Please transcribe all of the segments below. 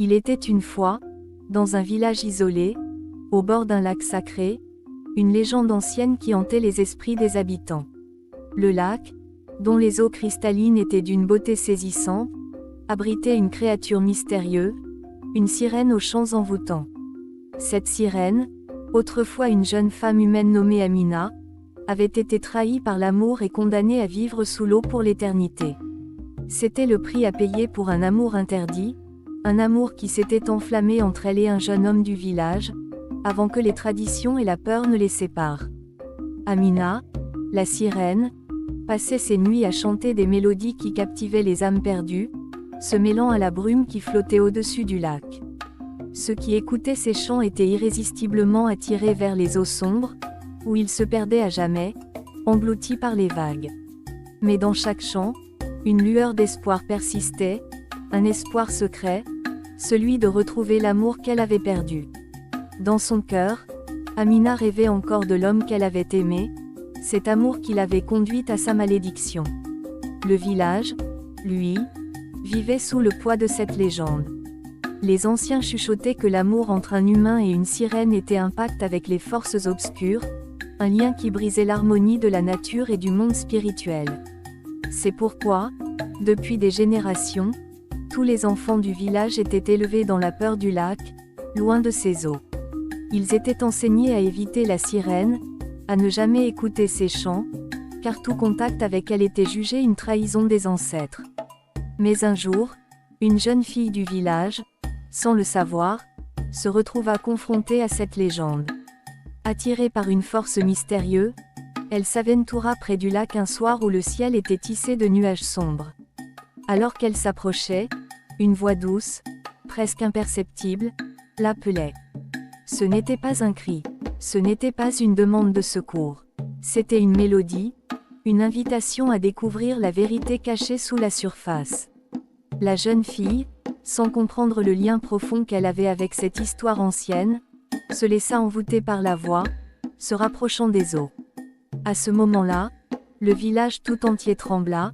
Il était une fois, dans un village isolé, au bord d'un lac sacré, une légende ancienne qui hantait les esprits des habitants. Le lac, dont les eaux cristallines étaient d'une beauté saisissante, abritait une créature mystérieuse, une sirène aux chants envoûtants. Cette sirène, autrefois une jeune femme humaine nommée Amina, avait été trahie par l'amour et condamnée à vivre sous l'eau pour l'éternité. C'était le prix à payer pour un amour interdit, un amour qui s'était enflammé entre elle et un jeune homme du village, avant que les traditions et la peur ne les séparent. Amina, la sirène, passait ses nuits à chanter des mélodies qui captivaient les âmes perdues, se mêlant à la brume qui flottait au-dessus du lac. Ceux qui écoutaient ces chants étaient irrésistiblement attirés vers les eaux sombres, où ils se perdaient à jamais, engloutis par les vagues. Mais dans chaque chant, une lueur d'espoir persistait, un espoir secret, celui de retrouver l'amour qu'elle avait perdu. Dans son cœur, Amina rêvait encore de l'homme qu'elle avait aimé, cet amour qui l'avait conduite à sa malédiction. Le village, lui, vivait sous le poids de cette légende. Les anciens chuchotaient que l'amour entre un humain et une sirène était un pacte avec les forces obscures, un lien qui brisait l'harmonie de la nature et du monde spirituel. C'est pourquoi, depuis des générations, tous les enfants du village étaient élevés dans la peur du lac, loin de ses eaux. Ils étaient enseignés à éviter la sirène, à ne jamais écouter ses chants, car tout contact avec elle était jugé une trahison des ancêtres. Mais un jour, une jeune fille du village, sans le savoir, se retrouva confrontée à cette légende. Attirée par une force mystérieuse, elle s'aventura près du lac un soir où le ciel était tissé de nuages sombres. Alors qu'elle s'approchait, une voix douce, presque imperceptible, l'appelait. Ce n'était pas un cri, ce n'était pas une demande de secours. C'était une mélodie, une invitation à découvrir la vérité cachée sous la surface. La jeune fille, sans comprendre le lien profond qu'elle avait avec cette histoire ancienne, se laissa envoûter par la voix, se rapprochant des eaux. À ce moment-là, le village tout entier trembla,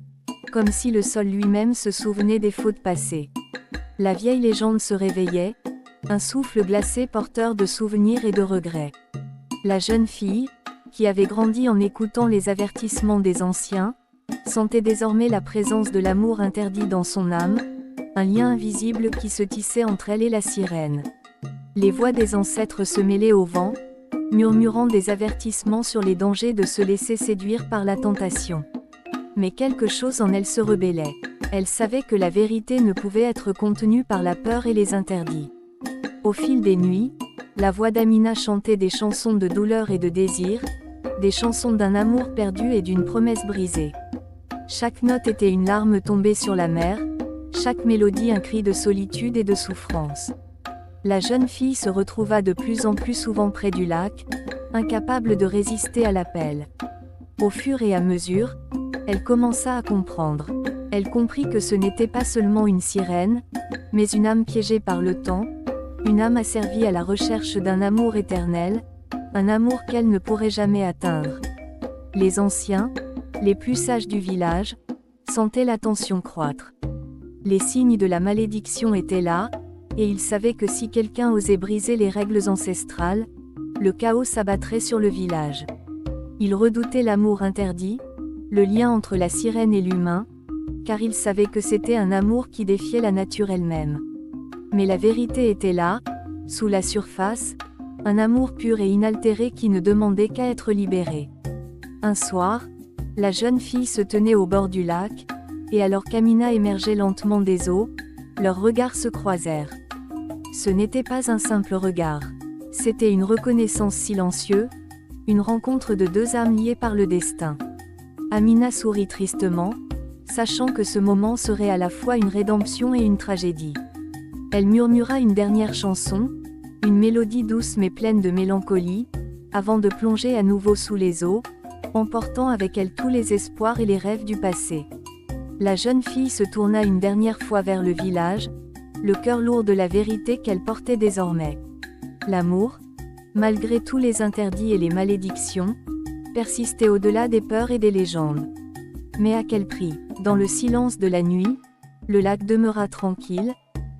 comme si le sol lui-même se souvenait des fautes passées. La vieille légende se réveillait, un souffle glacé porteur de souvenirs et de regrets. La jeune fille, qui avait grandi en écoutant les avertissements des anciens, sentait désormais la présence de l'amour interdit dans son âme, un lien invisible qui se tissait entre elle et la sirène. Les voix des ancêtres se mêlaient au vent, murmurant des avertissements sur les dangers de se laisser séduire par la tentation. Mais quelque chose en elle se rebellait. Elle savait que la vérité ne pouvait être contenue par la peur et les interdits. Au fil des nuits, la voix d'Amina chantait des chansons de douleur et de désir, des chansons d'un amour perdu et d'une promesse brisée. Chaque note était une larme tombée sur la mer, chaque mélodie un cri de solitude et de souffrance. La jeune fille se retrouva de plus en plus souvent près du lac, incapable de résister à l'appel. Au fur et à mesure, elle commença à comprendre. Elle comprit que ce n'était pas seulement une sirène, mais une âme piégée par le temps, une âme asservie à la recherche d'un amour éternel, un amour qu'elle ne pourrait jamais atteindre. Les anciens, les plus sages du village, sentaient la tension croître. Les signes de la malédiction étaient là, et ils savaient que si quelqu'un osait briser les règles ancestrales, le chaos s'abattrait sur le village. Ils redoutaient l'amour interdit, le lien entre la sirène et l'humain, car ils savaient que c'était un amour qui défiait la nature elle-même. Mais la vérité était là, sous la surface, un amour pur et inaltéré qui ne demandait qu'à être libéré. Un soir, la jeune fille se tenait au bord du lac, et alors qu'Amina émergeait lentement des eaux, leurs regards se croisèrent. Ce n'était pas un simple regard. C'était une reconnaissance silencieuse, une rencontre de deux âmes liées par le destin. Amina sourit tristement, sachant que ce moment serait à la fois une rédemption et une tragédie. Elle murmura une dernière chanson, une mélodie douce mais pleine de mélancolie, avant de plonger à nouveau sous les eaux, emportant avec elle tous les espoirs et les rêves du passé. La jeune fille se tourna une dernière fois vers le village, le cœur lourd de la vérité qu'elle portait désormais. L'amour, malgré tous les interdits et les malédictions, persistait au-delà des peurs et des légendes. Mais à quel prix? Dans le silence de la nuit, le lac demeura tranquille,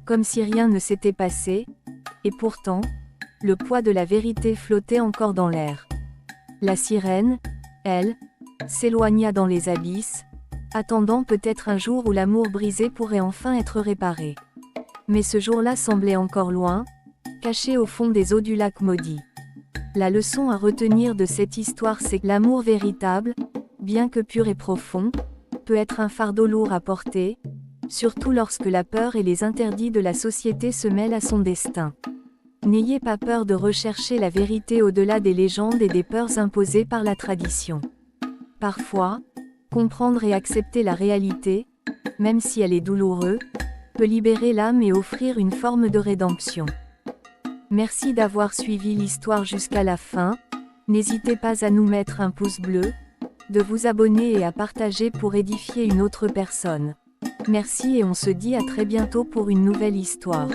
comme si rien ne s'était passé, et pourtant, le poids de la vérité flottait encore dans l'air. La sirène, elle, s'éloigna dans les abysses, attendant peut-être un jour où l'amour brisé pourrait enfin être réparé. Mais ce jour-là semblait encore loin, caché au fond des eaux du lac maudit. La leçon à retenir de cette histoire, c'est que l'amour véritable, bien que pur et profond, peut être un fardeau lourd à porter, surtout lorsque la peur et les interdits de la société se mêlent à son destin. N'ayez pas peur de rechercher la vérité au-delà des légendes et des peurs imposées par la tradition. Parfois, comprendre et accepter la réalité, même si elle est douloureuse, peut libérer l'âme et offrir une forme de rédemption. Merci d'avoir suivi l'histoire jusqu'à la fin. N'hésitez pas à nous mettre un pouce bleu, de vous abonner et à partager pour édifier une autre personne. Merci et on se dit à très bientôt pour une nouvelle histoire.